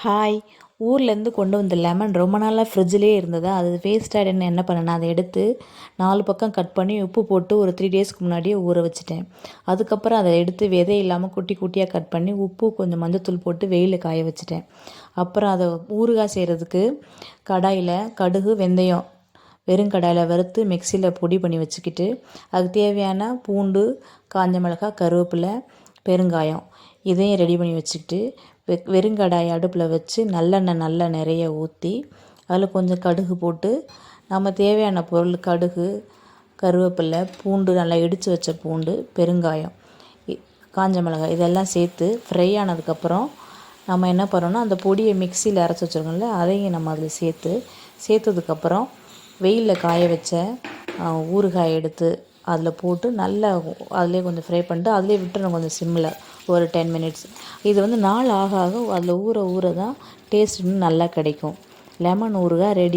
Hi. ஊர்லேருந்து கொண்டு வந்த லெமன் ரொம்ப நாளாக ஃப்ரிட்ஜிலே இருந்ததா, அது வேஸ்ட் ஆகிடுன்னு என்ன பண்ணேன்னா, அதை எடுத்து 4 பக்கம் கட் பண்ணி உப்பு போட்டு ஒரு 3 டேஸ்க்கு முன்னாடியே ஊற வச்சுட்டேன். அதுக்கப்புறம் அதை எடுத்து விதை இல்லாமல் குட்டி குட்டியாக கட் பண்ணி உப்பு கொஞ்சம் மஞ்சத்தூள் போட்டு வெயிலில் காய வச்சுட்டேன். அப்புறம் அதை ஊறுகாய் செய்கிறதுக்கு கடாயில் கடுகு வெந்தயம் வெறும் கடாயில் வறுத்து மிக்சியில் பொடி பண்ணி வச்சுக்கிட்டு, அதுக்கு தேவையான பூண்டு, காஞ்ச மிளகாய், கருவேப்பிலை, பெருங்காயம் இதையும் ரெடி பண்ணி வச்சுக்கிட்டு, வெறுங்கடாயை அடுப்பில் வச்சு நல்லெண்ணெய் நிறைய ஊற்றி அதில் கொஞ்சம் கடுகு போட்டு நம்ம தேவையான பொருள் கடுகு, கருவேப்பிலை, பூண்டு நல்லா இடித்து வச்ச பூண்டு, பெருங்காயம், காஞ்ச மிளகாய் இதெல்லாம் சேர்த்து ஃப்ரை ஆனதுக்கப்புறம் நம்ம என்ன பண்ணோன்னா, அந்த பொடியை மிக்சியில் அரைச்சி வச்சுருக்கோம்ல அதையும் நம்ம அதில் சேர்த்ததுக்கப்புறம் வெயிலில் காய வச்ச ஊறுகாய் எடுத்து அதில் போட்டு நல்லா அதிலே கொஞ்சம் ஃப்ரை பண்ணிட்டு அதிலே விட்டுறணும் கொஞ்சம் சிம்மில் ஒரு 10 மினிட்ஸ். இது வந்து நாள் ஆக ஆக அதில் ஊற தான் டேஸ்ட் இன்னும் நல்லா கிடைக்கும். லெமன் ஊறுகாய் ரெடி.